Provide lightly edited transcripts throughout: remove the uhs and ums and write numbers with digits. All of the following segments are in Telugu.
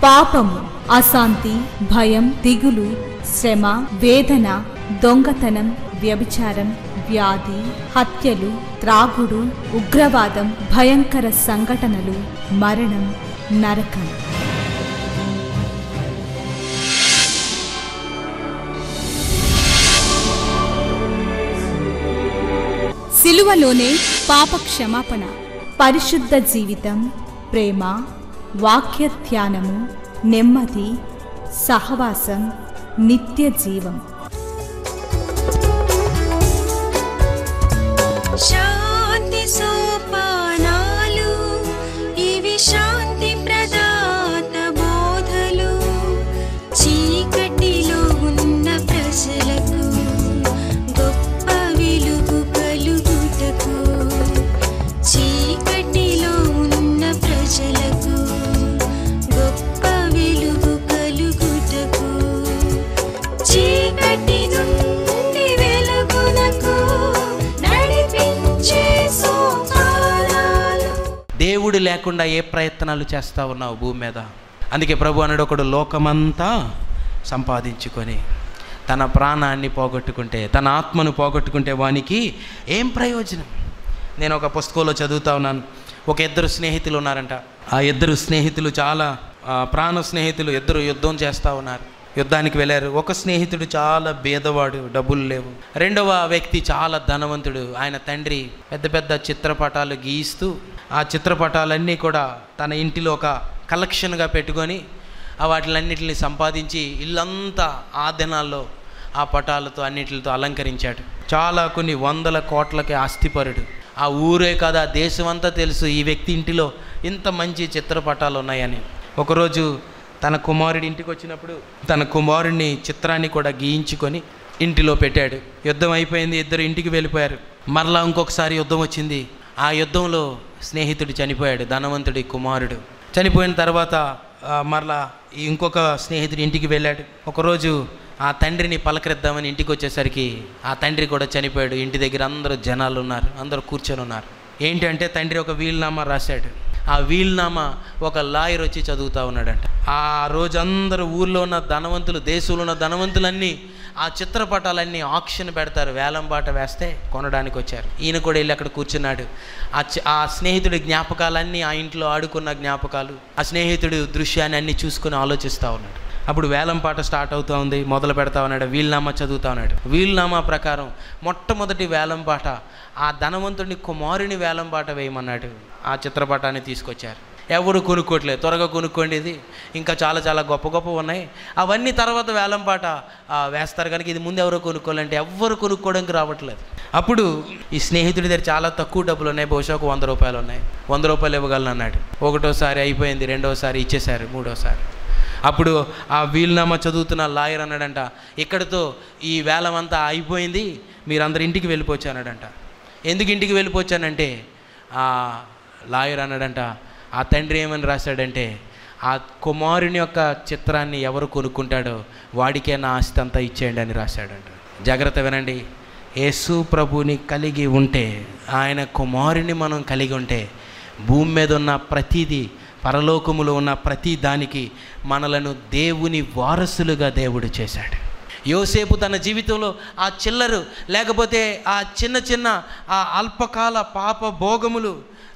పాపము, అశాంతి, భయం, దిగులు, శ్రమ, వేదన, దొంగతనం, వ్యభిచారం, వ్యాధి, హత్యలు, త్రాగుడు, ఉగ్రవాదం, భయంకర సంఘటనలు, మరణం, నరకం. సిలువలోనే పాప క్షమాపణ, పరిశుద్ధ జీవితం, ప్రేమ, వాక్య ధ్యానము, నెమ్మది, సహవాసం, నిత్య జీవం. శాంతి సోపానాలు, ఇవి శాంతి ప్రదాత బోధలు. చీకటిలో ఉన్న ప్రజలకు గొప్ప వెలుగు కలుగుటకు, చీకటిలో ఉన్న ప్రజలకు గొప్ప వెలుగు కలుగుటకు, చీకటి నుండి వెలుగునకు నడిపించే సోపానాలు. దేవుడు లేకుండా ఏ ప్రయత్నాలు చేస్తా ఉన్నావు భూమి మీద? అందుకే ప్రభు అన్నాడు, ఒకడు లోకమంతా సంపాదించుకొని తన ప్రాణాన్ని పోగొట్టుకుంటే, తన ఆత్మను పోగొట్టుకుంటే వానికి ఏం ప్రయోజనం? నేను ఒక పుస్తకంలో చదువుతా ఉన్నాను. ఒక ఇద్దరు స్నేహితులు ఉన్నారంట. ఆ ఇద్దరు స్నేహితులు చాలా ప్రాణ స్నేహితులు. ఇద్దరు యుద్ధం చేస్తూ ఉన్నారు. యుద్ధానికి వెళ్ళారు. ఒక స్నేహితుడు చాలా బీదవాడు, డబ్బులు లేవు. రెండవ వ్యక్తి చాలా ధనవంతుడు. ఆయన తండ్రి పెద్ద పెద్ద చిత్రపటాలు గీస్తూ ఆ చిత్రపటాలన్నీ కూడా తన ఇంటిలో ఒక కలెక్షన్గా పెట్టుకొని వాటిలన్నిటిని సంపాదించి ఇల్లంతా ఆ దినాల్లో ఆ పటాలతో అన్నిటితో అలంకరించాడు. చాలా కొన్ని వందల కోట్లకి ఆస్తిపరుడు. ఆ ఊరే కాదు, ఆ దేశం అంతా తెలుసు ఈ వ్యక్తి ఇంటిలో ఇంత మంచి చిత్రపటాలు ఉన్నాయని. ఒకరోజు తన కుమారుడి ఇంటికి వచ్చినప్పుడు తన కుమారుడిని చిత్రాన్ని కూడా గీయించుకొని ఇంటిలో పెట్టాడు. యుద్ధం అయిపోయింది, ఇద్దరు ఇంటికి వెళ్ళిపోయారు. మరలా ఇంకొకసారి యుద్ధం వచ్చింది. ఆ యుద్ధంలో స్నేహితుడు చనిపోయాడు, ధనవంతుడి కుమారుడు. చనిపోయిన తర్వాత మరలా ఇంకొక స్నేహితుడి ఇంటికి వెళ్ళాడు. ఒకరోజు ఆ తండ్రిని పలకరిద్దామని ఇంటికి వచ్చేసరికి ఆ తండ్రి కూడా చనిపోయాడు. ఇంటి దగ్గర అందరూ జనాలు ఉన్నారు, అందరూ కూర్చొని ఉన్నారు. ఏంటంటే తండ్రి ఒక వీలునామా రాశాడు. ఆ వీలునామా ఒక లాయర్ వచ్చి చదువుతూ ఉన్నాడంట. ఆ రోజు అందరూ ఊర్లో ఉన్న ధనవంతులు, దేశంలో ఉన్న ధనవంతులన్నీ ఆ చిత్రపటాలన్నీ ఆక్షన్ పెడతారు. వేలం పాట వేస్తే కొనడానికి వచ్చారు. ఈయన కూడా వెళ్ళి అక్కడ కూర్చున్నాడు. ఆ స్నేహితుడి జ్ఞాపకాలన్నీ, ఆ ఇంట్లో ఆడుకున్న జ్ఞాపకాలు, ఆ స్నేహితుడు దృశ్యాన్ని అన్నీ చూసుకుని ఆలోచిస్తూ ఉన్నాడు. అప్పుడు వేలం పాట స్టార్ట్ అవుతూ ఉంది. మొదలు పెడతా ఉన్నాడు. వీలునామా చదువుతా ఉన్నాడు. వీలునామా ప్రకారం మొట్టమొదటి వేలం పాట ఆ ధనవంతుడిని కుమారుని వేలం పాట వేయమన్నాడు. ఆ చిత్రపటాన్ని తీసుకొచ్చారు. ఎవరు కొనుక్కోవట్లేదు. త్వరగా కొనుక్కోండి, ఇది ఇంకా చాలా చాలా గొప్ప గొప్ప ఉన్నాయి, అవన్నీ తర్వాత వేలం పాట వేస్తారు కనుక ఇది ముందు ఎవరో కొనుక్కోవాలంటే ఎవ్వరు కొనుక్కోవడానికి రావట్లేదు. అప్పుడు ఈ స్నేహితుడి దగ్గర చాలా తక్కువ డబ్బులు ఉన్నాయి, బహుశా ఒక 100 రూపాయలు ఉన్నాయి. 100 రూపాయలు ఇవ్వగలను అన్నాడు. ఒకటోసారి అయిపోయింది, రెండోసారి ఇచ్చేశారు, మూడోసారి. అప్పుడు ఆ వీలునామా చదువుతున్న లాయర్ అన్నాడంట, ఇక్కడితో ఈ వేలం అంతా అయిపోయింది, మీరందరూ ఇంటికి వెళ్ళిపోవచ్చు అన్నాడంట. ఎందుకు ఇంటికి వెళ్ళిపోవచ్చానంటే ఆ లాయర్ అన్నాడంట, ఆ తండ్రి ఏమని రాశాడంటే, ఆ కుమారుని యొక్క చిత్రాన్ని ఎవరు కొనుక్కుంటాడో వాడికే నా ఆస్తి అంతా ఇచ్చేయండి అని రాశాడంట. జాగ్రత్త వినండి, యేసు ప్రభుని కలిగి ఉంటే, ఆయన కుమారుని మనం కలిగి ఉంటే భూమి మీద ఉన్న ప్రతిదీ, పరలోకములో ఉన్న ప్రతి దానికి మనలను దేవుని వారసులుగా దేవుడు చేశాడు. యోసేపు తన జీవితంలో ఆ చిల్లరు, లేకపోతే ఆ చిన్న చిన్న ఆ అల్పకాల పాప భోగములు,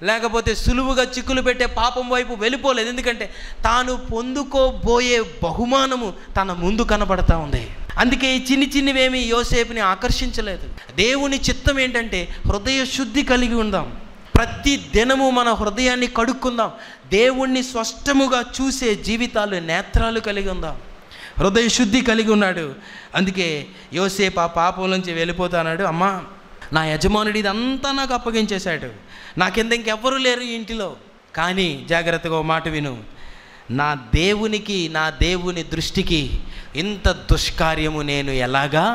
లేకపోతే సులువుగా చిక్కులు పెట్టే పాపం వైపు వెళ్ళిపోలేదు. ఎందుకంటే తాను పొందుకోబోయే బహుమానము తన ముందు కనబడతా ఉంది. అందుకే ఈ చిన్ని చిన్నివేమీ యోసేపుని ఆకర్షించలేదు. దేవుని చిత్తం ఏంటంటే హృదయ శుద్ధి కలిగి ఉందాం. ప్రతి దినము మన హృదయాన్ని కడుక్కుందాం. దేవుణ్ణి స్పష్టముగా చూసే జీవితాలు, నేత్రాలు కలిగి ఉందాం. హృదయ శుద్ధి కలిగి ఉన్నాడు. అందుకే యోసేపు ఆ పాపం నుంచి వెళ్ళిపోతాన్నాడు. అమ్మా, నా యజమానుడు ఇదంతా నాకు అప్పగించేశాడు, నాకింద ఇంకెవ్వరూ లేరు ఈ ఇంటిలో. కానీ జాగ్రత్తగా ఓ మాట విను, నా దేవుని దృష్టికి ఇంత దుష్కార్యము నేను ఎలాగా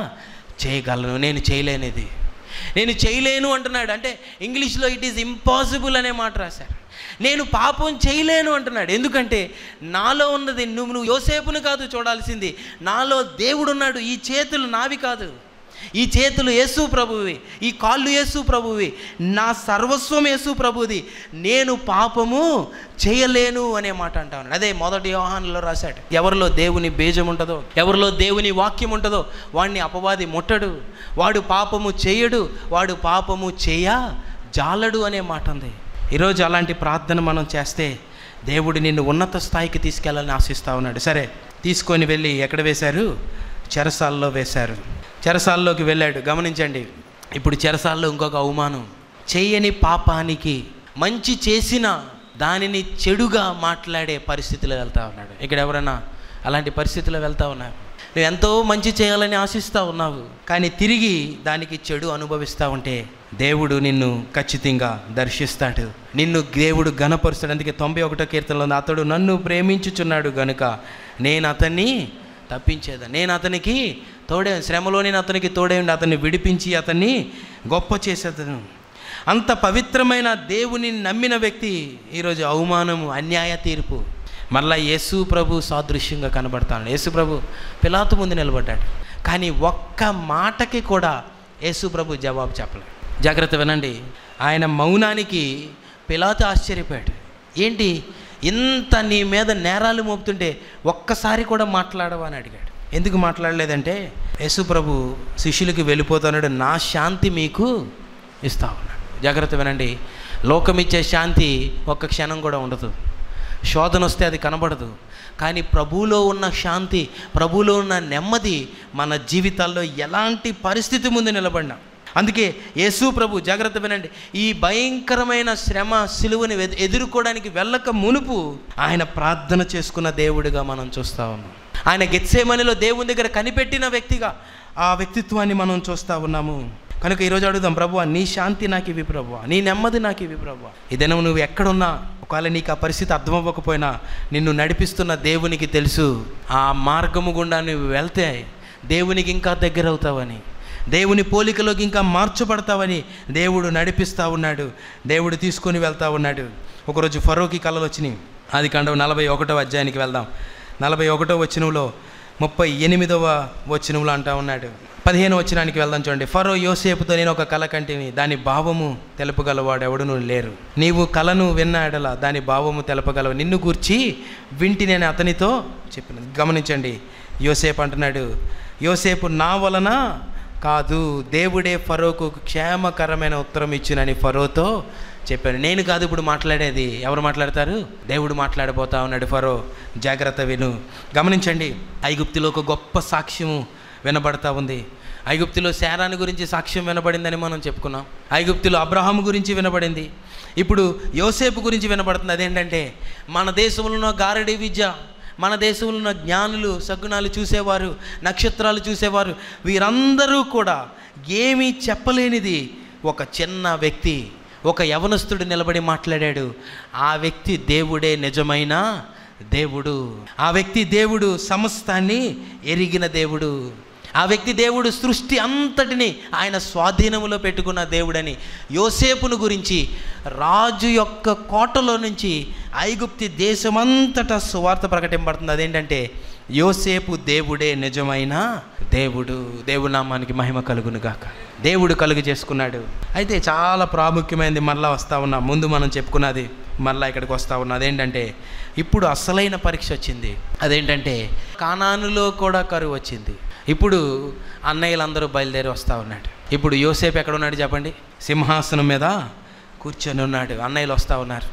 చేయగలను? నేను చేయలేనిది, నేను చేయలేను అంటున్నాడు. అంటే ఇంగ్లీష్లో ఇట్ ఈజ్ ఇంపాసిబుల్ అనే మాట రాశారు. నేను పాపం చేయలేను అంటున్నాడు. ఎందుకంటే నాలో ఉన్నది, నువ్వు యోసేపును కాదు చూడాల్సింది, నాలో దేవుడు ఉన్నాడు. ఈ చేతులు నావి కాదు, ఈ చేతులు యేసు ప్రభువి, ఈ కాళ్ళు యేసు ప్రభువి, నా సర్వస్వం యేసు ప్రభుది, నేను పాపము చేయలేను అనే మాట అంటా ఉన్నాడు. అదే 1 యోహానులో రాశాడు. ఎవరిలో దేవుని బీజం ఉంటుందో, ఎవరిలో దేవుని వాక్యం ఉంటుందో వాడిని అపవాది ముట్టడు, వాడు పాపము చేయడు, వాడు పాపము జాలడు అనే మాట ఉంది. ఈరోజు అలాంటి ప్రార్థన మనం చేస్తే దేవుడు నిన్ను ఉన్నత స్థాయికి తీసుకెళ్ళాలని ఆశిస్తూ ఉన్నాడు. సరే, తీసుకొని వెళ్ళి ఎక్కడ వేశారు? చెరసాల్లో వేశారు. చెరసాల్లోకి వెళ్ళాడు. గమనించండి, ఇప్పుడు చెరసాల్లో ఇంకొక అవమానం. చేయని పాపానికి మంచి చేసిన దానిని చెడుగా మాట్లాడే పరిస్థితిలో వెళ్తూ ఉన్నాడు. ఇక్కడ ఎవరన్నా అలాంటి పరిస్థితిలో వెళ్తూ ఉన్నారు? నువ్వు ఎంతో మంచి చేయాలని ఆశిస్తూ ఉన్నావు, కానీ తిరిగి దానికి చెడు అనుభవిస్తూ ఉంటే దేవుడు నిన్ను ఖచ్చితంగా దర్శిస్తాడు, నిన్ను దేవుడు ఘనపరుస్తాడు. అందుకే 91వ కీర్తనలో అతడు నన్ను ప్రేమించుచున్నాడు గనుక నేను అతన్ని తప్పించేదా, నేను అతనికి తోడే, శ్రమలో నేను అతనికి తోడే ఉండి అతన్ని విడిపించి అతన్ని గొప్ప చేసేదను. అంత పవిత్రమైన దేవుని నమ్మిన వ్యక్తి ఈరోజు అవమానము, అన్యాయ తీర్పు. మళ్ళా యేసు ప్రభు సాదృశ్యంగా కనబడతాడు. యేసు ప్రభు పిలాతు ముందు నిలబడ్డాడు, కానీ ఒక్క మాటకి కూడా యేసు ప్రభు జవాబు చెప్పలేదు. జాగ్రత్త వినండి, ఆయన మౌనానికి పిలాతు ఆశ్చర్యపోయాడు. ఏంటి ఇంత నీ మీద నేరాలు మోపుతుంటే ఒక్కసారి కూడా మాట్లాడవా అని అడిగాడు. ఎందుకు మాట్లాడలేదంటే యేసు ప్రభు శిష్యులకి వెళ్ళిపోతున్నాడు, నా శాంతి మీకు ఇస్తా ఉన్నాడు. జాగ్రత్త వినండి, లోకమిచ్చే శాంతి ఒక్క క్షణం కూడా ఉండదు. శోధన వస్తే అది కనబడదు, కానీ ప్రభువులో ఉన్న శాంతి, ప్రభువులో ఉన్న నెమ్మది మన జీవితాల్లో ఎలాంటి పరిస్థితి ముందు నిలబడినా. అందుకే యేసు ప్రభు, జాగ్రత్త వినండి, ఈ భయంకరమైన శ్రమ సిలువని ఎదుర్కోవడానికి వెళ్ళక మునుపు ఆయన ప్రార్థన చేసుకున్న దేవుడిగా మనం చూస్తూ ఉన్నాం. ఆయన గెత్సేమనిలో దేవుని దగ్గర కనిపెట్టిన వ్యక్తిగా ఆ వ్యక్తిత్వాన్ని మనం చూస్తూ ఉన్నాము. కనుక ఈరోజు అడుగుదాం, ప్రభువా నీ శాంతి నాకు ఇవి, ప్రభువా నీ నెమ్మది నాకు ఇవి, ప్రభువా. ఇదేనా నువ్వు ఎక్కడున్నా, ఒకవేళ నీకు ఆ పరిస్థితి అర్థం అవ్వకపోయినా నిన్ను నడిపిస్తున్న దేవునికి తెలుసు, ఆ మార్గము గుండా నువ్వు వెళ్తే దేవునికి ఇంకా దగ్గర అవుతావని, దేవుని పోలికలోకి ఇంకా మార్చబడతావని దేవుడు నడిపిస్తూ ఉన్నాడు, దేవుడు తీసుకొని వెళ్తూ ఉన్నాడు. ఒకరోజు ఫరోకి కళలు వచ్చినాయి. ఆదికాండం 41వ అధ్యాయానికి వెళ్దాం. 41వ వచనంలో 38వ వచనంలో అంటా ఉన్నాడు. 15వ వచనానికి వెళ్దాం చూడండి. ఫరో యోసేపుతో నేను ఒక కళ కంటిని, దాని భావము తెలుపగలవాడు ఎవడునూ లేరు. నీవు కళను విన్న ఎడల దాని భావము తెలపగలవు, నిన్ను గూర్చి వింటి నేను అతనితో చెప్పిన. గమనించండి, యోసేపు అంటున్నాడు, యోసేపు నా వలన కాదు, దేవుడే ఫరోకు క్షేమకరమైన ఉత్తరం ఇచ్చినని ఫరోతో చెప్పాను. నేను కాదు ఇప్పుడు మాట్లాడేది, ఎవరు మాట్లాడతారు? దేవుడు మాట్లాడబోతా ఉన్నాడు. ఫరో జాగ్రత్త విను. గమనించండి, ఐగుప్తులో ఒక గొప్ప సాక్ష్యము వినబడతా ఉంది. ఐగుప్తులో శారాను గురించి సాక్ష్యం వినబడిందని మనం చెప్పుకున్నాం. ఐగుప్తులో అబ్రహాము గురించి వినబడింది. ఇప్పుడు యోసేపు గురించి వినబడుతుంది. అదేంటంటే మన దేశంలో ఉన్న గారడీ విద్య, మన దేశంలో ఉన్న జ్ఞానులు, సద్గుణాలు చూసేవారు, నక్షత్రాలు చూసేవారు, వీరందరూ కూడా ఏమీ చెప్పలేనిది ఒక చిన్న వ్యక్తి, ఒక యవనస్తుడు నిలబడి మాట్లాడాడు. ఆ వ్యక్తి దేవుడే నిజమైన దేవుడు. ఆ వ్యక్తి దేవుడు సమస్తాన్ని ఎరిగిన దేవుడు. ఆ వ్యక్తి దేవుడు సృష్టి అంతటిని ఆయన స్వాధీనంలో పెట్టుకున్న దేవుడని యోసేపును గురించి రాజు యొక్క కోటలో నుంచి ఐగుప్తి దేశమంతటా సువార్త ప్రకటింపబడుతుంది. అదేంటంటే యోసేపు దేవుడే నిజమైన దేవుడు. దేవుడి నామానికి మహిమ కలుగును గాక. దేవుడు కలుగు చేసుకున్నాడు. అయితే చాలా ప్రాముఖ్యమైనది మళ్ళీ వస్తూ ఉన్నా, ముందు మనం చెప్పుకున్నది మళ్ళీ ఇక్కడికి వస్తూ ఉన్నా. అదేంటంటే ఇప్పుడు అసలైన పరీక్ష వచ్చింది. అదేంటంటే కానానులో కూడా కరువు వచ్చింది. ఇప్పుడు అన్నయ్యలందరూ బయలుదేరి వస్తూ ఉన్నాడు. ఇప్పుడు యోసేపు ఎక్కడ ఉన్నాడు చెప్పండి? సింహాసనం మీద కూర్చొని ఉన్నాడు. అన్నయ్యలు వస్తూ ఉన్నారు.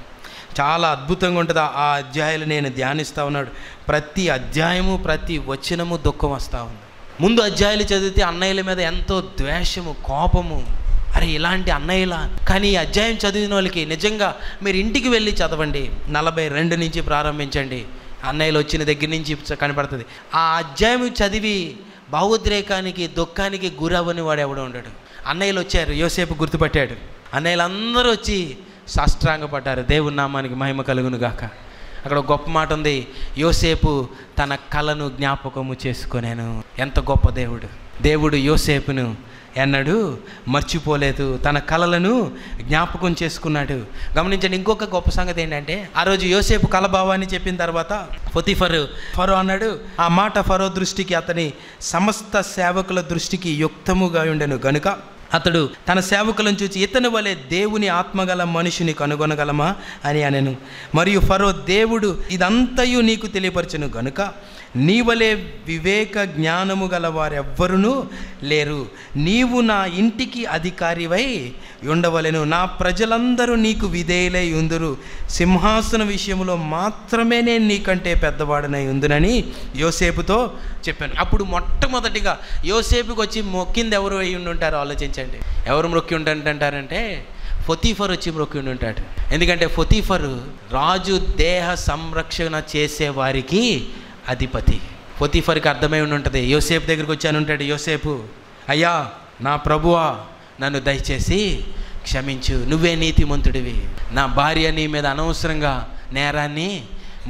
చాలా అద్భుతంగా ఉంటుంది ఆ అధ్యాయాలు నేను ధ్యానిస్తూ ఉన్నాడు. ప్రతి అధ్యాయము, ప్రతి వచనము దుఃఖం వస్తూ ఉంది. ముందు అధ్యాయాలు చదివితే అన్నయ్యల మీద ఎంతో ద్వేషము, కోపము, అరే ఇలాంటి అన్నయ్యలా. కానీ ఈ అధ్యాయం చదివిన వాళ్ళకి నిజంగా మీరు ఇంటికి వెళ్ళి చదవండి, 42 నుంచి ప్రారంభించండి, అన్నయ్యలు వచ్చిన దగ్గర నుంచి కనపడుతుంది. ఆ అధ్యాయం చదివి భావోద్రేకానికి, దుఃఖానికి గురవని వాడు ఎవడో ఉండడు. అన్నయ్యలు వచ్చారు, యోసేపు గుర్తుపట్టాడు. అన్నయ్యలందరూ వచ్చి సాష్టాంగపడ్డారు. దేవుని నామానికి మహిమ కలుగును గాక. అక్కడ గొప్ప మాట ఉంది, యోసేపు తన కళను జ్ఞాపకము చేసుకొనేను. ఎంత గొప్ప దేవుడు! దేవుడు యోసేపును ఎన్నడూ మర్చిపోలేదు, తన కలలను జ్ఞాపకం చేసుకున్నాడు. గమనించండి, ఇంకొక గొప్ప సంగతి ఏంటంటే, ఆ రోజు యోసేపు కలభావాన్ని చెప్పిన తర్వాత ఫరో అన్నాడు, ఆ మాట ఫరో దృష్టికి, అతని సమస్త సేవకుల దృష్టికి యుక్తముగా ఉండెను గనుక అతడు తన సేవకులను చూచి, ఇతని వలె దేవుని ఆత్మగల మనిషిని కనుగొనగలమా అని అనెను. మరియు ఫరో, దేవుడు ఇదంతయు నీకు తెలియపరచును గనుక నీ వలె వివేక జ్ఞానము గల వారెవ్వరునూ లేరు. నీవు నా ఇంటికి అధికారివై ఉండవలెను. నా ప్రజలందరూ నీకు విధేయులై ఉందురు. సింహాసన విషయంలో మాత్రమే నేను నీకంటే పెద్దవాడనై ఉందునని యోసేపుతో చెప్పాను. అప్పుడు మొట్టమొదటిగా యోసేపుకి వచ్చి మొక్కింది ఎవరు అయి ఉండుంటారో ఆలోచించండి. ఎవరు మొక్కి ఉంటుంటారంటే పొతీఫర్ వచ్చి మొక్కి ఉండుంటాడు. ఎందుకంటే పొతీఫరు రాజు దేహ సంరక్షణ చేసే వారికి అధిపతి. పొతీఫర్కి అర్థమై ఉంటుంది. యోసేపు దగ్గరికి వచ్చి అని ఉంటాడు, యోసేపు, అయ్యా నా ప్రభువా, నన్ను దయచేసి క్షమించు, నువ్వే నీతిమంతుడివి, నా భార్య నీ మీద అనవసరంగా నేరాన్ని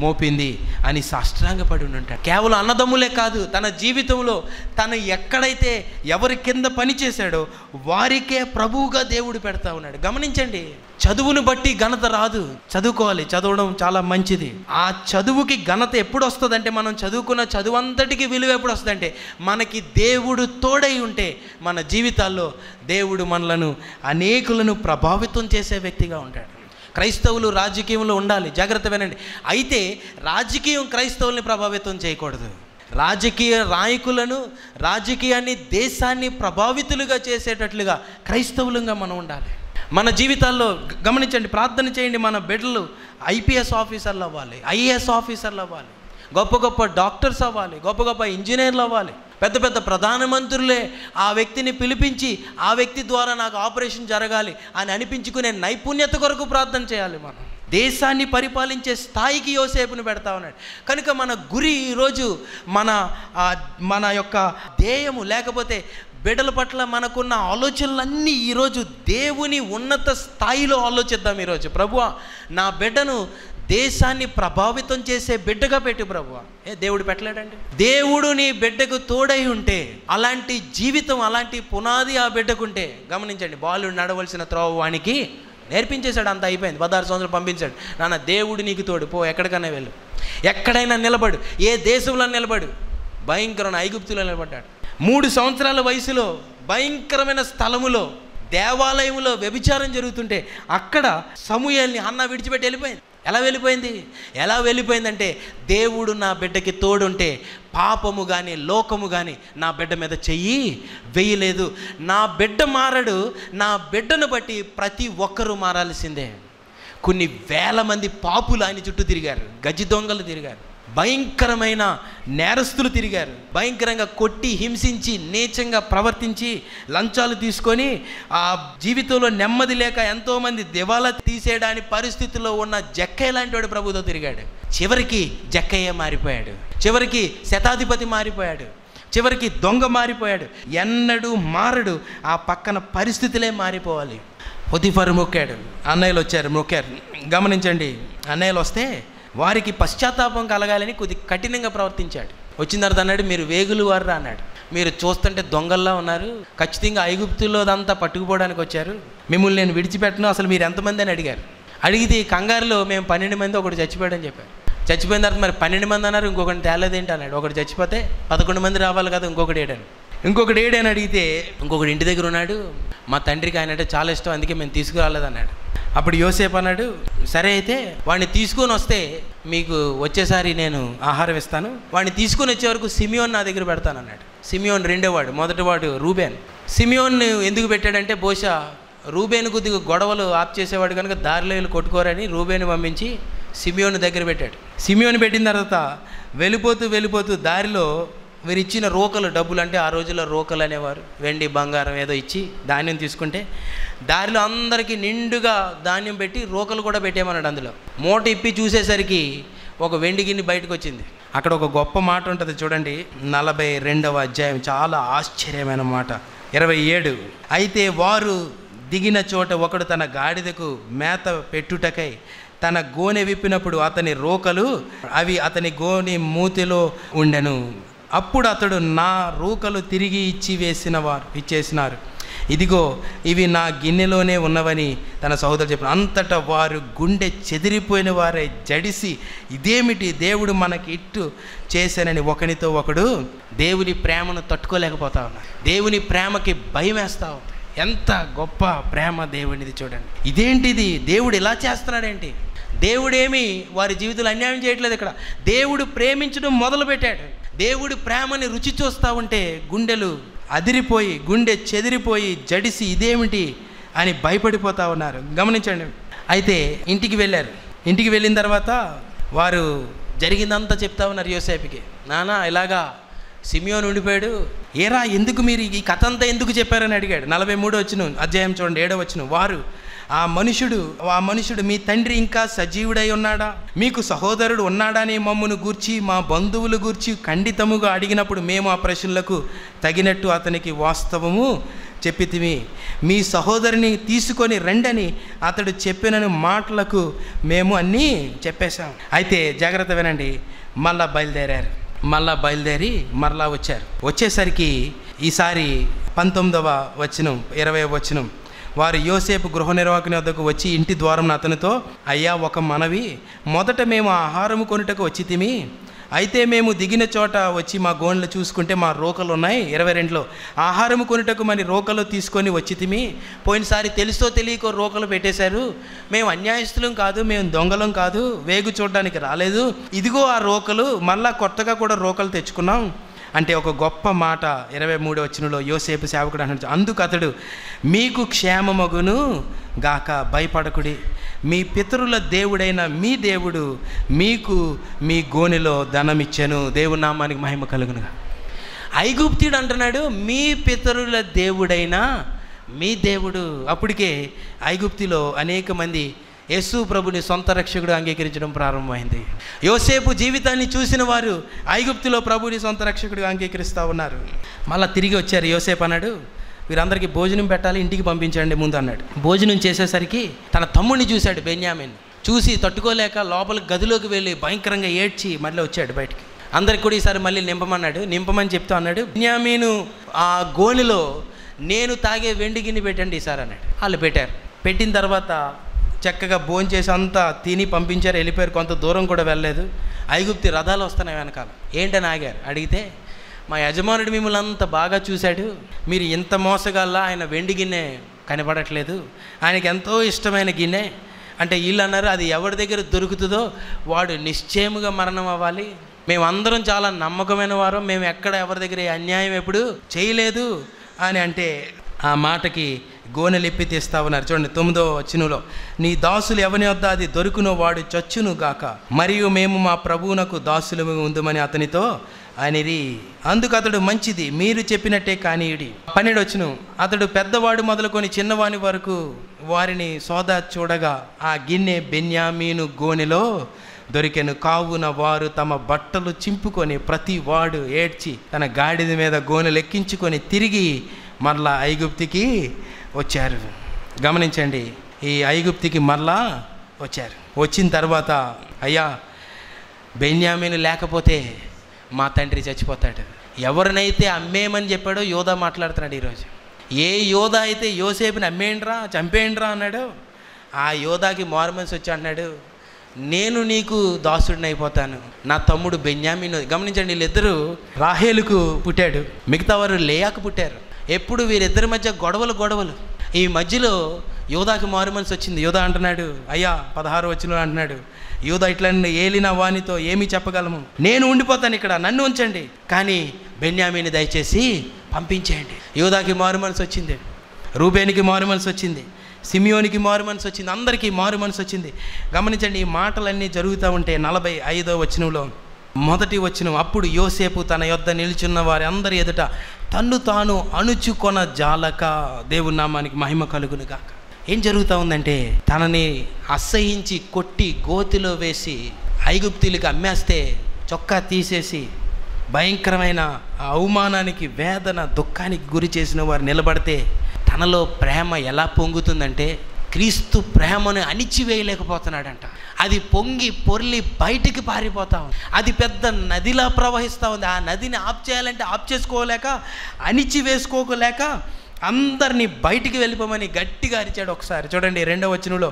మోపింది అని సాష్టాంగపడి ఉంటాడు. కేవలం అన్నదమ్ములే కాదు, తన జీవితంలో తను ఎక్కడైతే ఎవరి కింద పని చేశాడో వారికే ప్రభువుగా దేవుడు పెడతా ఉన్నాడు. గమనించండి, చదువును బట్టి ఘనత రాదు. చదువుకోవాలి, చదవడం చాలా మంచిది. ఆ చదువుకి ఘనత ఎప్పుడు వస్తుందంటే, మనం చదువుకున్న చదువు అంతటికి విలువ ఎప్పుడు వస్తుందంటే, మనకి దేవుడు తోడై ఉంటే మన జీవితాల్లో దేవుడు మనలను అనేకులను ప్రభావితం చేసే వ్యక్తిగా ఉంటాడు. క్రైస్తవులు రాజకీయంలో ఉండాలి, జాగ్రత్త వినండి. అయితే రాజకీయం క్రైస్తవుల్ని ప్రభావితం చేయకూడదు. రాజకీయ నాయకులను, రాజకీయాన్ని, దేశాన్ని ప్రభావితులుగా చేసేటట్లుగా క్రైస్తవులుగా మనం ఉండాలి. మన జీవితాల్లో గమనించండి, ప్రార్థన చేయండి, మన బిడ్డలు ఐపీఎస్ ఆఫీసర్లు అవ్వాలి, ఐఏఎస్ ఆఫీసర్లు అవ్వాలి, గొప్ప గొప్ప డాక్టర్స్ అవ్వాలి, గొప్ప గొప్ప ఇంజనీర్లు అవ్వాలి, పెద్ద పెద్ద ప్రధానమంత్రులే ఆ వ్యక్తిని పిలిపించి ఆ వ్యక్తి ద్వారా నాకు ఆపరేషన్ జరగాలి అని అనిపించుకునే నైపుణ్యత కొరకు ప్రార్థన చేయాలి. మనం దేశాన్ని పరిపాలించే స్థాయికి యోసేపును పెడతా ఉన్నాడు. కనుక మన గురి ఈరోజు మన యొక్క ధ్యేయము, లేకపోతే బిడ్డల పట్ల మనకున్న ఆలోచనలన్నీ ఈరోజు దేవుని ఉన్నత స్థాయిలో ఆలోచిద్దాం. ఈరోజు ప్రభువా, నా బిడ్డను దేశాన్ని ప్రభావితం చేసే బిడ్డగా పెట్టి ప్రభువా. దేవుడు పెట్టలేడండి. దేవుడు నీ బిడ్డకు తోడై ఉంటే, అలాంటి జీవితం, అలాంటి పునాది ఆ బిడ్డకుంటే, గమనించండి, బాలుడు నడవలసిన త్రోవ వానికి నేర్పించేశాడు. అంత అయిపోయింది. 16 సంవత్సరాలు పంపించాడు. నాన్న దేవుడు నీకు తోడు, పో, ఎక్కడికైనా వెళ్ళు, ఎక్కడైనా నిలబడు, ఏ దేశంలో నిలబడు. భయంకరమైన ఐగుప్తులో నిలబడ్డాడు. 3 సంవత్సరాల వయసులో భయంకరమైన స్థలములో, దేవాలయంలో వ్యభిచారం జరుగుతుంటే అక్కడ సమూయేలుని హన్నా విడిచిపెట్టి వెళ్ళిపోయింది. ఎలా వెళ్ళిపోయిందంటే, దేవుడు నా బిడ్డకి తోడుంటే పాపము కానీ లోకము కానీ నా బిడ్డ మీద చెయ్యి వేయలేదు. నా బిడ్డ మారడు, నా బిడ్డను బట్టి ప్రతి ఒక్కరూ మారాల్సిందే. కొన్ని వేల మంది పాపులు ఆయన చుట్టూ తిరిగారు, గజ్జి దొంగలు తిరిగారు, భయంకరమైన నేరస్తులు తిరిగారు, భయంకరంగా కొట్టి హింసించి నీచంగా ప్రవర్తించి లంచాలు తీసుకొని ఆ జీవితంలో నెమ్మది లేక ఎంతోమంది దివాలా తీసేయడానికి పరిస్థితిలో ఉన్న జక్కయ్య లాంటి వాడు ప్రభుతో తిరిగాడు. చివరికి జక్కయ్య మారిపోయాడు, చివరికి శతాధిపతి మారిపోయాడు, చివరికి దొంగ మారిపోయాడు. ఎన్నడూ మారడు, ఆ పక్కన పరిస్థితులే మారిపోవాలి. పొతిఫరు మొక్కాడు, అన్నయ్యలు వచ్చారు, మొక్కారు. గమనించండి, అన్నయ్యలు వస్తే వారికి పశ్చాత్తాపం కలగాలని కొద్ది కఠినంగా ప్రవర్తించాడు. వచ్చిన తర్వాత అన్నాడు, మీరు వేగులు వారురా అన్నాడు. మీరు చూస్తుంటే దొంగల్లా ఉన్నారు, ఖచ్చితంగా ఐగుప్తులోదంతా పట్టుకుపోవడానికి వచ్చారు, మిమ్మల్ని నేను విడిచిపెట్టను, అసలు మీరు ఎంతమంది అని అడిగారు. అడిగితే ఈ కంగారులో మేము 12 మంది, ఒకటి చచ్చిపోయాడని చెప్పారు. చచ్చిపోయిన తర్వాత మరి 12 మంది అన్నారు, ఇంకొకటి తేలేదేంటి అన్నాడు. ఒకటి చచ్చిపోతే 11 మంది రావాలి కదా, ఇంకొకటి ఏడని అడిగితే, ఇంకొకటి ఇంటి దగ్గర ఉన్నాడు, మా తండ్రికి ఆయన అంటే చాలా ఇష్టం, అందుకే మేము తీసుకురాలేదన్నాడు. అప్పుడు యోసేపు అన్నాడు, సరే అయితే వాడిని తీసుకొని వస్తే మీకు వచ్చేసారి నేను ఆహారం ఇస్తాను, వాడిని తీసుకొని వచ్చే వరకు సిమియోన్ నా దగ్గర పెడతాను అన్నాడు. సిమియోన్ రెండోవాడు, మొదటివాడు రూబేన్. సిమియోన్ ఎందుకు పెట్టాడంటే, బహుశా రూబేన్ కొద్దిగా గొడవలు ఆప్ చేసేవాడు కనుక దారిలో వీళ్ళు కొట్టుకోరని రూబేన్ పంపించి సిమియోన్ దగ్గర పెట్టాడు. సిమియోన్ పెట్టిన తర్వాత వెళ్ళిపోతూ దారిలో వీరు ఇచ్చిన రోకలు, డబ్బులు అంటే ఆ రోజుల్లో రోకలు అనేవారు, వెండి బంగారం ఏదో ఇచ్చి ధాన్యం తీసుకుంటే దారిలో అందరికీ నిండుగా ధాన్యం పెట్టి రోకలు కూడా పెట్టేమన్నాడు. అందులో మూట ఇప్పి చూసేసరికి ఒక వెండి గిన్నె బయటకు వచ్చింది. అక్కడ ఒక గొప్ప మాట ఉంటుంది చూడండి, 42వ అధ్యాయం, చాలా ఆశ్చర్యమైన మాట, 27. అయితే వారు దిగిన చోట ఒకడు తన గాడిదకు మేత పెట్టుటకై తన గోనె విప్పినప్పుడు అతని రోకలు అవి అతని గోనె మూతిలో ఉండెను. అప్పుడు అతడు, నా రోకలు తిరిగి ఇచ్చేసినారు, ఇదిగో ఇవి నా గిన్నెలోనే ఉన్నవని తన సహోదరు చెప్పిన. అంతటా వారు గుండె చెదిరిపోయిన వారే జడిసి, ఇదేమిటి దేవుడు మనకి ఇట్టు చేశానని ఒకనితో ఒకడు దేవుని ప్రేమను తట్టుకోలేకపోతా ఉన్నారు. దేవుని ప్రేమకి భయం వేస్తూ ఉంది. ఎంత గొప్ప ప్రేమ దేవునిది చూడండి. ఇదేంటిది, దేవుడు ఇలా చేస్తున్నాడేంటి? దేవుడేమి వారి జీవితంలో అన్యాయం చేయట్లేదు. ఇక్కడ దేవుడు ప్రేమించడం మొదలుపెట్టాడు. దేవుడు ప్రేమని రుచి చూస్తూ ఉంటే గుండెలు అదిరిపోయి, గుండె చెదిరిపోయి, జడిసి ఇదేమిటి అని భయపడిపోతూ ఉన్నారు. గమనించండి. అయితే ఇంటికి వెళ్ళారు. ఇంటికి వెళ్ళిన తర్వాత వారు జరిగిందంతా చెప్తా ఉన్నారు యోసేపుకి. నాన్న ఇలాగా సిమియోను ఉండిపోయాడు. ఏరా ఎందుకు మీరు ఈ కథ అంతా ఎందుకు చెప్పారని అడిగాడు. 43వ అధ్యాయం చూడండి, 7వ వచనం. వారు ఆ మనుషుడు మీ తండ్రి ఇంకా సజీవుడై ఉన్నాడా, మీకు సహోదరుడు ఉన్నాడని మమ్మను గూర్చి మా బంధువులు గూర్చి ఖండితముగా అడిగినప్పుడు మేము ఆ ప్రశ్నలకు తగినట్టు అతనికి వాస్తవము చెప్పితిమి. మీ సహోదరుని తీసుకొని రండని అతడు చెప్పిన మాటలకు మేము అన్నీ చెప్పేశాం. అయితే జాగ్రత్త వినండి. మళ్ళా బయలుదేరి మరలా వచ్చారు. వచ్చేసరికి ఈసారి 19వ వచనం 20వ వచనం. వారు యోసేపు గృహ నిర్వాహకుని వద్దకు వచ్చి ఇంటి ద్వారం అతనితో, అయ్యా ఒక మనవి, మొదట మేము ఆహారము కొనుటకు వచ్చితిమి. అయితే మేము దిగిన చోట వచ్చి మా గోన్లు చూసుకుంటే మా రోకలు ఉన్నాయి. 22లో ఆహారము కొనుటకు మరి రోకలు తీసుకొని వచ్చితిమి. పోయినసారి తెలుసో తెలియకో రోకలు పెట్టేశారు. మేము అన్యాయస్తులం కాదు, మేము దొంగలం కాదు, వేగు చూడడానికి రాలేదు. ఇదిగో ఆ రోకలు, మళ్ళా కొత్తగా కూడా రోకలు తెచ్చుకున్నాం అంటే ఒక గొప్ప మాట 23వ వచనంలో యోసేపు సేవకుడు అంటాడు. అందుకు అతడు, మీకు క్షేమమగును గాక, భయపడకుడి, మీ పితరుల దేవుడైన మీ దేవుడు మీకు మీ గోనెలో ధనమిచ్చెను. దేవుని నామానికి మహిమ కలుగునుగా. ఐగుప్తుడు అంటున్నాడు మీ పితరుల దేవుడైన మీ దేవుడు. అప్పటికే ఐగుప్తులో అనేక మంది యేసు ప్రభుని సొంత రక్షకుడు అంగీకరించడం ప్రారంభమైంది. యోసేపు జీవితాన్ని చూసిన వారు ఐగుప్తులో ప్రభుని సొంత రక్షకుడిగా అంగీకరిస్తూ ఉన్నారు. మళ్ళీ తిరిగి వచ్చారు. యోసేపు అన్నాడు, వీరందరికీ భోజనం పెట్టాలి, ఇంటికి పంపించండి ముందు అన్నాడు. భోజనం చేసేసరికి తన తమ్ముడిని చూశాడు, బెన్యామిన్. చూసి తట్టుకోలేక లోపలికి గదిలోకి వెళ్ళి భయంకరంగా ఏడ్చి మళ్ళీ వచ్చాడు బయటికి. అందరికి కూడా ఈసారి మళ్ళీ నింపమని చెప్తా అన్నాడు. బెన్యామీను ఆ గోనెలో నేను తాగే వెండి గిన్నె పెట్టండి ఈసారి అన్నాడు. వాళ్ళు పెట్టారు. పెట్టిన తర్వాత చక్కగా భోంచేసి అంతా తిని పంపించారు, వెళ్ళిపోయారు. కొంత దూరం కూడా వెళ్ళలేదు. ఐగుప్తి రథాలు వస్తున్నాయి వెనకాల. ఏంటని ఆగారు. అడిగితే మా యజమానుడు మిమ్మల్ని అంత బాగా చూశాడు, మీరు ఇంత మోసగాల్లా ఆయన వెండి గిన్నె కనపడట్లేదు, ఆయనకి ఎంతో ఇష్టమైన గిన్నె అంటే వీళ్ళు అన్నారు, అది ఎవరి దగ్గర దొరుకుతుందో వాడు నిశ్చయముగా మరణం అవ్వాలి. మేమందరం చాలా నమ్మకమైన వారం, మేము ఎక్కడ ఎవరి దగ్గర అన్యాయం ఎప్పుడు చేయలేదు అని అంటే ఆ మాటకి గోనెలెప్పి తీస్తా ఉన్నారు. చూడండి 9వ వచనంలో, నీ దాసులు ఎవని వద్ద అది దొరుకునో వాడు చచ్చును గాక, మరియు మేము మా ప్రభువునకు దాసులు ఉందమని అతనితో అనిరి. అందుకు అతడు, మంచిది, మీరు చెప్పినట్టే కానీయుడి. 12వ వచనం, అతడు పెద్దవాడు మొదలుకొని చిన్నవాని వరకు వారిని సోదా చూడగా ఆ గిన్నె బెన్యామీను గోనెలో దొరికెను. కావున వారు తమ బట్టలు చింపుకొని ప్రతి వాడు ఏడ్చి తన గాడిద మీద గోనెలు ఎక్కించుకొని తిరిగి మరలా ఐగుప్తికి వచ్చారు. గమనించండి, ఈ ఐగుప్తికి మరలా వచ్చారు. వచ్చిన తర్వాత, అయ్యా బెన్యామీను లేకపోతే మా తండ్రి చచ్చిపోతాడు. ఎవరినైతే అమ్మేయమని చెప్పాడో యోధా మాట్లాడుతున్నాడు ఈరోజు. ఏ యోధా అయితే యోసేపుని అమ్మేయండిరా, చంపేయండిరా అన్నాడు, ఆ యోధాకి మారుమనసు వచ్చి అన్నాడు, నేను నీకు దాసుడిని అయిపోతాను. నా తమ్ముడు బెన్యామీను. గమనించండి, వీళ్ళిద్దరూ రాహేలుకు పుట్టాడు, మిగతా వారు లేయాకు పుట్టారు. ఎప్పుడు వీరిద్దరి మధ్య గొడవలు. ఈ మధ్యలో యోధాకి మారుమనసు వచ్చింది. యోధా అంటున్నాడు, అయ్యా 16వ వచనంలో అంటున్నాడు, యోధా ఇట్లా ఏలిన వానితో ఏమీ చెప్పగలము, నేను ఉండిపోతాను ఇక్కడ, నన్ను ఉంచండి, కానీ బెన్యామీని దయచేసి పంపించేయండి. యోధాకి మారుమనసు వచ్చింది, రూబేనికి మారుమనసు వచ్చింది, సిమియోనికి మారుమనసు వచ్చింది, అందరికీ మారుమనసు వచ్చింది. గమనించండి, ఈ మాటలన్నీ జరుగుతూ ఉంటే 45వ వచనంలో మొదటి వచనం, అప్పుడు యోసేపు తన యొద్ద నిల్చున్న వారి అందరి ఎదుట తన్ను తాను అణుచుకొన జాలక. దేవుని నామానికి మహిమ కలుగును గాక. ఏం జరుగుతూ ఉందంటే, తనని అసహించి కొట్టి గోతిలో వేసి ఐగుప్తీలకు అమ్మేస్తే చొక్కా తీసేసి భయంకరమైన అవమానానికి, వేదన, దుఃఖానికి గురి చేసిన వారు నిలబడితే తనలో ప్రేమ ఎలా పొంగుతుందంటే క్రీస్తు ప్రేమను అణిచివేయలేకపోతున్నాడంట. అది పొంగి పొర్లి బయటికి పారిపోతా ఉంది. అది పెద్ద నదిలా ప్రవహిస్తూ ఉంది. ఆ నదిని ఆప్ చేయాలంటే ఆప్ చేసుకోలేక, అణిచివేసుకోలేక అందరినీ బయటికి వెళ్ళిపోమని గట్టిగా అరిచాడు. ఒకసారి చూడండి 2వ వచనంలో,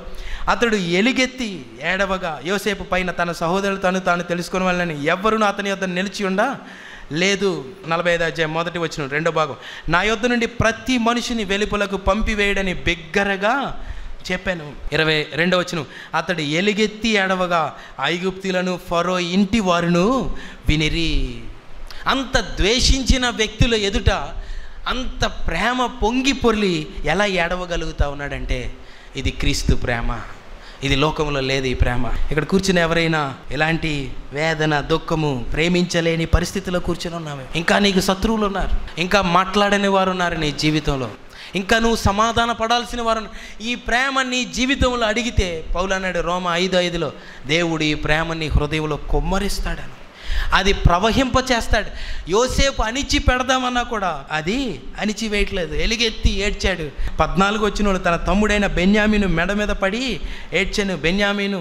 అతడు ఎలుగెత్తి ఏడవగా యోసేపు పైన తన సహోదరులు తాను తెలుసుకుని వాళ్ళని ఎవ్వరూ అతని యొద్ద నిలిచి ఉండా లేదు. 45వ అధ్యాయం 1వ వచనం 2వ భాగం, నా యొద్ద నుండి ప్రతి మనిషిని వెలుపలకు పంపివేయడని బిగ్గరగా చెప్పాను. 22వ వచనం, అతడు ఎలుగెత్తి ఏడవగా ఐగుప్తులను ఫరో ఇంటి వారును వినిరి. అంత ద్వేషించిన వ్యక్తుల ఎదుట అంత ప్రేమ పొంగి పొర్లి ఎలా ఏడవగలుగుతా ఉన్నాడంటే ఇది క్రీస్తు ప్రేమ. ఇది లోకంలో లేదు ఈ ప్రేమ. ఇక్కడ కూర్చుని ఎవరైనా ఇలాంటి వేదన దుఃఖము ప్రేమించలేని పరిస్థితిలో కూర్చొని ఉన్నాము, ఇంకా నీకు శత్రువులు ఉన్నారు, ఇంకా మాట్లాడని వారు ఉన్నారు నీ జీవితంలో, ఇంకా నువ్వు సమాధాన పడాల్సిన వారు. ఈ ప్రేమ నీ జీవితంలో అడిగితే పౌలు అన్నాడు రోమా 5:5లో, దేవుడు ఈ ప్రేమ నీ హృదయంలో కొమ్మరిస్తాడని, అది ప్రవహింప చేస్తాడు. యోసేపు అణిచి పెడదామన్నా కూడా అది అణిచివేయట్లేదు, ఎలుగెత్తి ఏడ్చాడు. 14 వచ్చిన తన తమ్ముడైన బెన్యామీను మెడ మీద పడి ఏడ్చాను బెన్యామీను.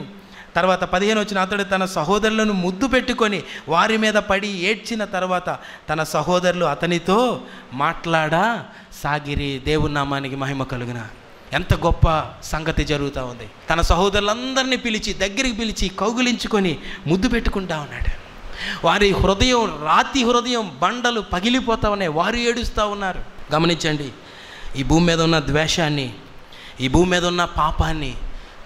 తర్వాత 15 వచ్చిన అతడు తన సహోదరులను ముద్దు పెట్టుకొని వారి మీద పడి ఏడ్చిన తర్వాత తన సహోదరులు అతనితో మాట్లాడా సాగిరి. దేవుని నామానికి మహిమ కలుగున. ఎంత గొప్ప సంగతి జరుగుతూ ఉంది. తన సహోదరులందరినీ పిలిచి దగ్గరికి పిలిచి కౌగులించుకొని ముద్దు పెట్టుకుంటా ఉన్నాడు. వారి హృదయం రాతి హృదయం బండలు పగిలిపోతా ఉన్నాయి, వారు ఏడుస్తూ ఉన్నారు. గమనించండి, ఈ భూమి మీద ఉన్న ద్వేషాన్ని, ఈ భూమి మీద ఉన్న పాపాన్ని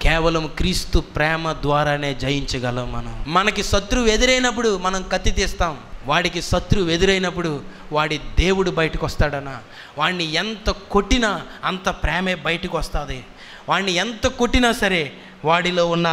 కేవలం క్రీస్తు ప్రేమ ద్వారానే జయించగలం. మనకి శత్రువు ఎదురైనప్పుడు మనం కత్తి తీస్తాం, వాడికి శత్రువు ఎదురైనప్పుడు వాడి దేవుడు బయటకు వస్తాడనా. వాడిని ఎంత కొట్టినా అంత ప్రేమే బయటకు వస్తుంది. వాడిని ఎంత కొట్టినా సరే వాడిలో ఉన్న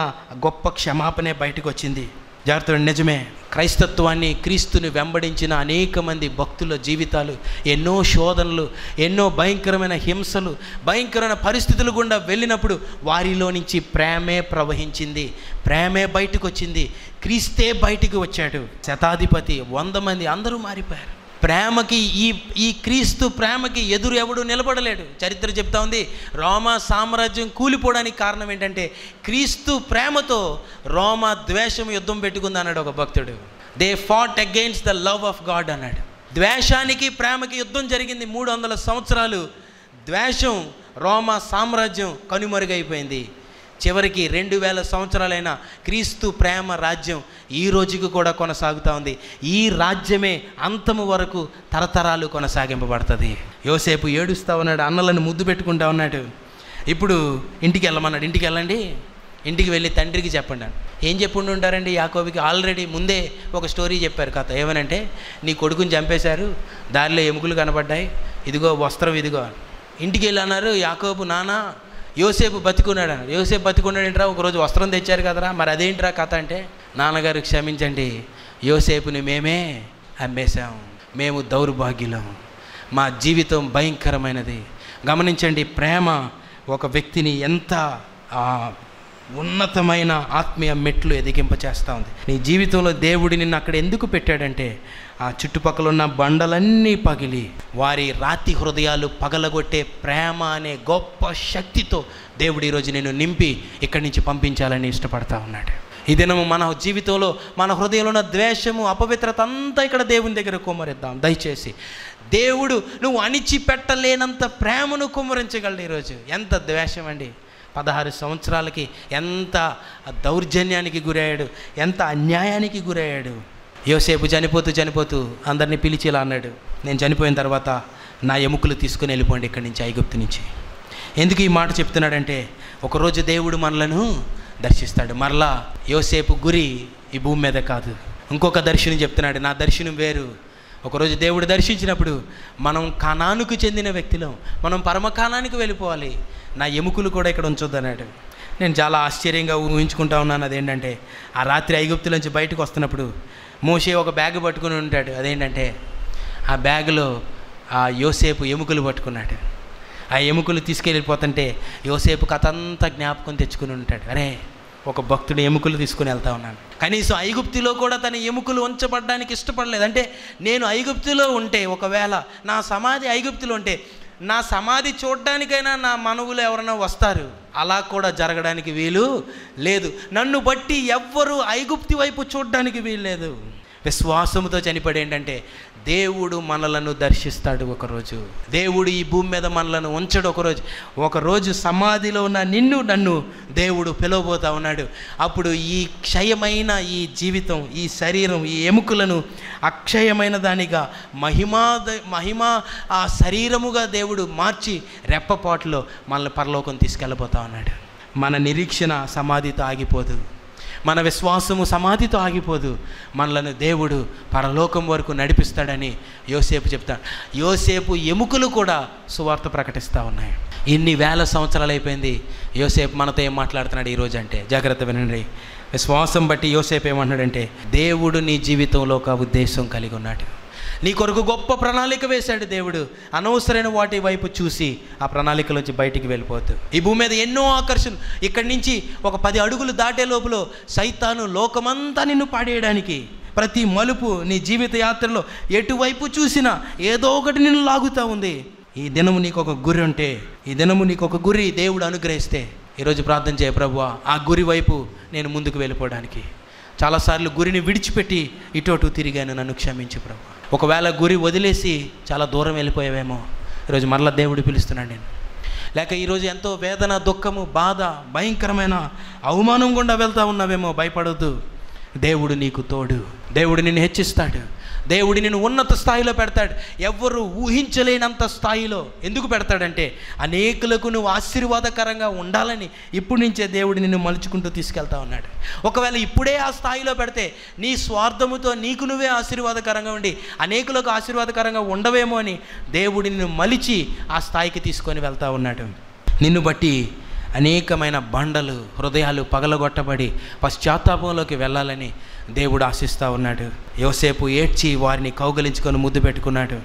గొప్ప క్షమాపణే బయటకు వచ్చింది. జాగ్రత్త, నిజమే. క్రైస్తత్వాన్ని క్రీస్తుని వెంబడించిన అనేక మంది భక్తుల జీవితాలు ఎన్నో శోధనలు, ఎన్నో భయంకరమైన హింసలు, భయంకరమైన పరిస్థితులు గుండా వెళ్ళినప్పుడు వారిలో నుంచి ప్రేమే ప్రవహించింది, ప్రేమే బయటకు వచ్చింది, క్రీస్తే బయటికి వచ్చాడు. శతాధిపతి 100 మంది అందరూ మారిపోయారు. ప్రేమకి ఈ క్రీస్తు ప్రేమకి ఎదురు ఎవడు నిలబడలేడు. చరిత్ర చెప్తా ఉంది, రోమా సామ్రాజ్యం కూలిపోవడానికి కారణం ఏంటంటే క్రీస్తు ప్రేమతో రోమా ద్వేషం యుద్ధం పెట్టుకుంది అన్నాడు ఒక భక్తుడు. They fat against the love of God అన్నాడు. ద్వేషానికి ప్రేమకి యుద్ధం జరిగింది. 300 సంవత్సరాలు ద్వేషం, రోమా సామ్రాజ్యం కనుమరుగైపోయింది. చివరికి 2000 సంవత్సరాలైన క్రీస్తు ప్రేమ రాజ్యం ఈ రోజుకు కూడా కొనసాగుతూ ఉంది. ఈ రాజ్యమే అంతము వరకు తరతరాలు కొనసాగింపబడుతుంది. యోసేపు ఏడుస్తూ ఉన్నాడు, అన్నలను ముద్దు పెట్టుకుంటా ఉన్నాడు. ఇప్పుడు ఇంటికి వెళ్ళమన్నాడు. ఇంటికి వెళ్ళండి, ఇంటికి వెళ్ళి తండ్రికి చెప్పండి. ఏం చెప్పుండి ఉంటారండి యాకోబుకి? ఆల్రెడీ ముందే ఒక స్టోరీ చెప్పారు కథ. ఏమనంటే, నీ కొడుకుని చంపేశారు, దారిలో ఎముకలు కనబడ్డాయి, ఇదిగో వస్త్రం ఇదిగో. ఇంటికి వెళ్ళి అన్నారు యాకోబు, నాన్న యోసేపు బతికున్నాడు అన్నాడు. యోసేపు బతికున్నాడు ఏంట్రా, ఒకరోజు వస్త్రం తెచ్చారు కదరా, మరి అదేంట్రా కథ అంటే, నాన్నగారు క్షమించండి, యోసేపుని మేమే అమ్మేశాం, మేము దౌర్భాగ్యులం, మా జీవితం భయంకరమైనది. గమనించండి, ప్రేమ ఒక వ్యక్తిని ఎంత ఉన్నతమైన ఆత్మీయ మెట్లు ఎదిగింపచేస్తూ ఉంది. నీ జీవితంలో దేవుడు నిన్ను అక్కడ ఎందుకు పెట్టాడంటే, ఆ చుట్టుపక్కల ఉన్న బండలన్నీ పగిలి వారి రాతి హృదయాలు పగలగొట్టే ప్రేమ అనే గొప్ప శక్తితో దేవుడు ఈరోజు నిన్ను నింపి ఇక్కడి నుంచి పంపించాలని ఇష్టపడతా ఉన్నాడు. ఈ దినము మన జీవితంలో మన హృదయంలో ఉన్న ద్వేషము, అపవిత్రత అంతా ఇక్కడ దేవుని దగ్గర కుమ్మరిద్దాం. దయచేసి దేవుడు నువ్వు అణిచిపెట్టలేనంత ప్రేమను కుమ్మరించగలడు. ఈరోజు ఎంత ద్వేషం అండి! 16 సంవత్సరాలకి ఎంత దౌర్జన్యానికి గురయ్యాడు, ఎంత అన్యాయానికి గురయ్యాడు. యోసేపు చనిపోతూ అందరినీ పిలిచి ఇలా అన్నాడు, నేను చనిపోయిన తర్వాత నా ఎముకలు తీసుకుని వెళ్ళిపోండి ఇక్కడి నుంచి, ఐగుప్తు నుంచి. ఎందుకు ఈ మాట చెప్తున్నాడంటే, ఒకరోజు దేవుడు మనలను దర్శిస్తాడు. మరలా యోసేపు గురి ఈ భూమి మీద కాదు, ఇంకొక దర్శనం చెప్తున్నాడు. నా దర్శనం వేరు. ఒకరోజు దేవుడు దర్శించినప్పుడు మనం కానానుకు చెందిన వ్యక్తులం, మనం పరమకానానికి వెళ్ళిపోవాలి, నా ఎముకలు కూడా ఇక్కడ ఉంచొద్దన్నాడు. నేను చాలా ఆశ్చర్యంగా ఊహించుకుంటా ఉన్నాను. అదేంటంటే, ఆ రాత్రి ఐగుప్తు నుంచి బయటకు వస్తున్నప్పుడు మోషే ఒక బ్యాగ్ పట్టుకుని ఉంటాడు. అదేంటంటే, ఆ బ్యాగులో ఆ యోసేపు ఎముకలు పట్టుకున్నాడు. ఆ ఎముకలు తీసుకెళ్ళిపోతుంటే యోసేపు కథ అంతా జ్ఞాపకం తెచ్చుకుని ఉంటాడు. అరే, ఒక భక్తుడు ఎముకలు తీసుకుని వెళ్తా ఉన్నాను. కనీసం ఐగుప్తులో కూడా తన ఎముకలు ఉంచబడడానికి ఇష్టపడలేదు. అంటే నేను ఐగుప్తులో ఉంటే, ఒకవేళ నా సమాధి ఐగుప్తులో ఉంటే, నా సమాధి చూడడానికైనా నా మనవులు ఎవరైనా వస్తారు, అలా కూడా జరగడానికి వీలు లేదు. నన్ను బట్టి ఎవ్వరూ ఐగుప్తి వైపు చూడడానికి వీలు లేదు. విశ్వాసముతో చనిపోయాడు. ఏంటంటే దేవుడు మనలను దర్శిస్తాడు ఒకరోజు. దేవుడు ఈ భూమి మీద మనలను ఉంచడు ఒకరోజు సమాధిలో ఉన్న నిన్ను నన్ను దేవుడు పిలవబోతా ఉన్నాడు. అప్పుడు ఈ క్షయమైన ఈ జీవితం, ఈ శరీరం, ఈ ఎముకలను అక్షయమైన దానిగా మహిమ ఆ శరీరముగా దేవుడు మార్చి రెప్పపాటులో మనల్ని పరలోకం తీసుకెళ్ళబోతా ఉన్నాడు. మన నిరీక్షణ సమాధితో ఆగిపోదు, మన విశ్వాసము సమాధితో ఆగిపోదు. మనలను దేవుడు పరలోకం వరకు నడిపిస్తాడని యోసేపు చెప్తాడు. యోసేపు ఎముకలు కూడా సువార్త ప్రకటిస్తూ ఉన్నాయి. ఇన్ని వేల సంవత్సరాలు అయిపోయింది. యోసేపు మనతో ఏం మాట్లాడుతున్నాడు ఈరోజు అంటే జాగ్రత్త వినండి. విశ్వాసం బట్టి యోసేపు ఏమంటున్నాడంటే, దేవుడు నీ జీవితంలో ఒక ఉద్దేశం కలిగి ఉన్నాడు. నీ కొరకు గొప్ప ప్రణాళిక వేశాడు దేవుడు. అనవసరమైన వాటి వైపు చూసి ఆ ప్రణాళికలోంచి బయటికి వెళ్ళిపోతూ ఈ భూమి మీద ఎన్నో ఆకర్షణ. ఇక్కడి నుంచి ఒక 10 అడుగులు దాటే లోపల సైతాను లోకమంతా నిన్ను పాడేయడానికి ప్రతి మలుపు నీ జీవిత యాత్రలో ఎటువైపు చూసినా ఏదో ఒకటి నిన్ను లాగుతూ ఉంది. ఈ దినము నీకు ఒక గురి ఉంటే, ఈ దినము నీకు ఒక గురి దేవుడు అనుగ్రహిస్తే ఈరోజు ప్రార్థన చేయ, ప్రభువా ఆ గురి వైపు నేను ముందుకు వెళ్ళిపోవడానికి. చాలాసార్లు గురిని విడిచిపెట్టి ఇటు అటు తిరిగాను, నన్ను క్షమించు ప్రభు. ఒకవేళ గురి వదిలేసి చాలా దూరం వెళ్ళిపోయావేమో, ఈరోజు మరలా దేవుడు పిలుస్తున్నాడు నేను. లేక ఈరోజు ఎంతో వేదన, దుఃఖము, బాధ, భయంకరమైన అవమానం గుండా వెళ్తూ ఉన్నావేమో, భయపడొద్దు. దేవుడు నీకు తోడు. దేవుడు నిన్ను హెచ్చిస్తాడు. దేవుడు నిన్ను ఉన్నత స్థాయిలో పెడతాడు. ఎవ్వరు ఊహించలేనంత స్థాయిలో. ఎందుకు పెడతాడంటే అనేకులకు నువ్వు ఆశీర్వాదకరంగా ఉండాలని ఇప్పటి నుంచే దేవుడు నిన్ను మలుచుకుంటూ తీసుకెళ్తా ఉన్నాడు. ఒకవేళ ఇప్పుడే ఆ స్థాయిలో పెడితే నీ స్వార్థముతో నీకు నువ్వే ఆశీర్వాదకరంగా ఉండి అనేకులకు ఆశీర్వాదకరంగా ఉండవేమో అని దేవుడు నిన్ను మలిచి ఆ స్థాయికి తీసుకొని వెళ్తా ఉన్నాడు. నిన్ను బట్టి అనేకమైన బండలు, హృదయాలు పగలగొట్టబడి పశ్చాత్తాపంలోకి వెళ్ళాలని దేవుడు ఆశిస్తూ ఉన్నాడు. యోసేపు ఏడ్చి వారిని కౌగలించుకొని ముద్దు పెట్టుకున్నాడు.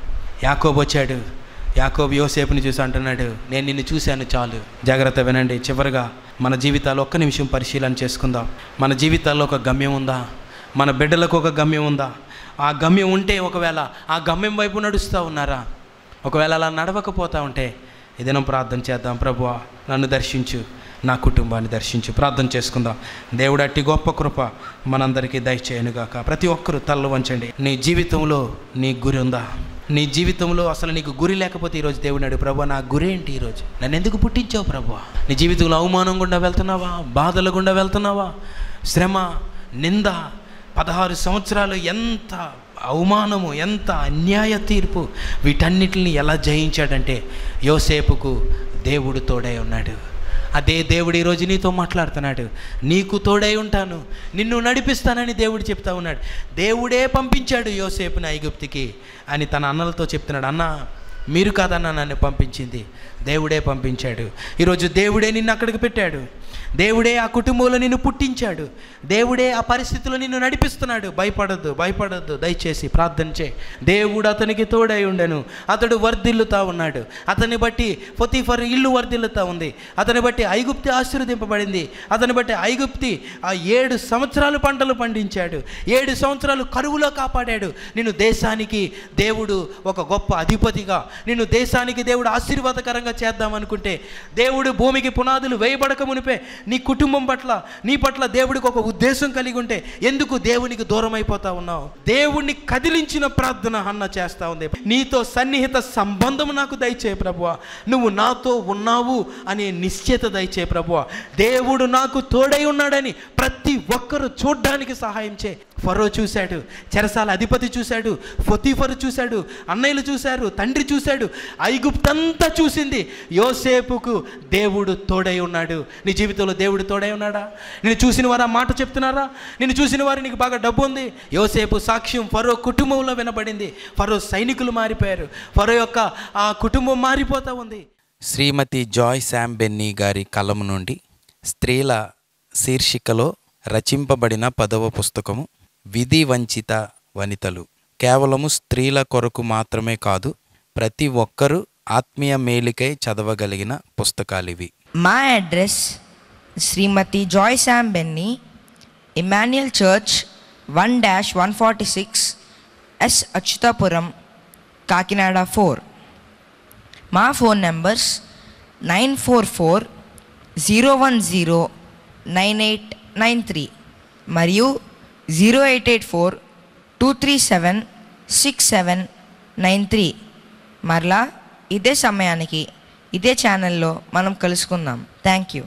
యాకోబు వచ్చాడు. యాకోబు యోసేపుని చూసి అంటున్నాడు, నేను నిన్ను చూశాను చాలు. జాగ్రత్త వినండి. చివరిగా మన జీవితాల్లో ఒక్క నిమిషం పరిశీలన చేసుకుందాం. మన జీవితాల్లో ఒక గమ్యం ఉందా? మన బిడ్డలకు ఒక గమ్యం ఉందా? ఆ గమ్యం ఉంటే ఒకవేళ ఆ గమ్యం వైపు నడుస్తూ ఉన్నారా? ఒకవేళ అలా నడవకపోతూ ఉంటే ఈ దినం ప్రార్థన చేద్దాం. ప్రభువా నన్ను దర్శించు, నా కుటుంబాన్ని దర్శించు. ప్రార్థన చేసుకుందాం. దేవుడు అట్టి గొప్ప కృప మనందరికీ దయచేయనుగాక. ప్రతి ఒక్కరూ తలలు వంచండి. నీ జీవితంలో నీ గురి ఉందా? నీ జీవితంలో అసలు నీకు గురి లేకపోతే ఈరోజు దేవుడు అడుగు, ప్రభువా నా గురి ఏంటి? ఈరోజు నన్ను ఎందుకు పుట్టించావు ప్రభువా? నీ జీవితంలో అవమానం గుండా వెళ్తున్నావా? బాధల గుండా వెళ్తున్నావా? శ్రమ, నింద, 16 సంవత్సరాలు ఎంత అవమానము, ఎంత అన్యాయ తీర్పు, వీటన్నిటిని ఎలా జయించాడంటే యోసేపుకు దేవుడు తోడై ఉన్నాడు. అదే దేవుడు ఈరోజు నీతో మాట్లాడుతున్నాడు. నీకు తోడై ఉంటాను, నిన్ను నడిపిస్తానని దేవుడు చెప్తా ఉన్నాడు. దేవుడే పంపించాడు యోసేపుని ఐగుప్తుకి అని తన అన్నలతో చెప్తున్నాడు. అన్న మీరు కాదన్నా నన్ను పంపించింది, దేవుడే పంపించాడు. ఈరోజు దేవుడే నిన్ను అక్కడికి పెట్టాడు. దేవుడే ఆ కుటుంబంలో నిన్ను పుట్టించాడు. దేవుడే ఆ పరిస్థితిలో నిన్ను నడిపిస్తున్నాడు. భయపడద్దు. దయచేసి ప్రార్థన చేయి. దేవుడు అతనికి తోడై ఉండను. అతడు వర్ధిల్లుతా ఉన్నాడు. అతన్ని బట్టి పొతీఫర్ ఇల్లు వర్ధిల్లుతా ఉంది. అతని బట్టి ఐగుప్తి ఆశీర్వదింపబడింది. అతని బట్టి ఐగుప్తి ఆ 7 సంవత్సరాలు పంటలు పండించాడు. 7 సంవత్సరాలు కరువులో కాపాడాడు. నిన్ను దేశానికి దేవుడు ఒక గొప్ప అధిపతిగా, నిన్ను దేశానికి దేవుడు ఆశీర్వాదకరంగా చేద్దామనుకుంటే, దేవుడు భూమికి పునాదులు వేయబడక మునిపే నీ కుటుంబం పట్ల, నీ పట్ల దేవుడికి ఒక ఉద్దేశం కలిగి ఉంటే ఎందుకు దేవునికి దూరం అయిపోతా ఉన్నావు? దేవుణ్ణి కదిలించిన ప్రార్థన హన్న చేస్తూ ఉంది. నీతో సన్నిహిత సంబంధం నాకు దయచేయ ప్రభువా, నువ్వు నాతో ఉన్నావు అనే నిశ్చయత దయచేయ ప్రభువా. దేవుడు నాకు తోడై ఉన్నాడని ప్రతి ఒక్కరూ చూడ్డానికి సహాయం చేయి. ఫరో చూశాడు, చెరసాల అధిపతి చూశాడు, పొతీఫరు చూశాడు, అన్నయ్యలు చూశారు, తండ్రి చూశాడు, ఐగుప్తంతా చూసింది. యోసేపుకు దేవుడు తోడై ఉన్నాడు. నీ జీవితంలో దేవుడు తోడై ఉన్నాడా? నేను చూసిన వారు ఆ మాట చెప్తున్నారా? నేను చూసిన వారు నీకు బాగా డబ్బు ఉంది. యోసేపు సాక్ష్యం ఫరో కుటుంబంలో వినబడింది. ఫరో సైనికులు మారిపోయారు. ఫరో యొక్క ఆ కుటుంబం మారిపోతూ ఉంది. శ్రీమతి జాయ్ శామ్ బెన్నీ గారి కలం నుండి స్త్రీల శీర్షికలో రచింపబడిన 10వ పుస్తకము విధి వంచిత వనితలు. కేవలము స్త్రీల కొరకు మాత్రమే కాదు, ప్రతి ఒక్కరూ ఆత్మీయ మేలుకై చదవగలిగిన పుస్తకాలివి. మా address Shrimati Joy Sam Benny, Emmanuel Church 1-146 S Achyutapuram, Kakinada 4. మా ఫోన్ నంబర్స్ 944-010-9893 మరియు 0884 2376793. మరలా ఇదే సమయానికి ఇదే ఛానల్లో మనం కలుసుకుందాం. Thank you.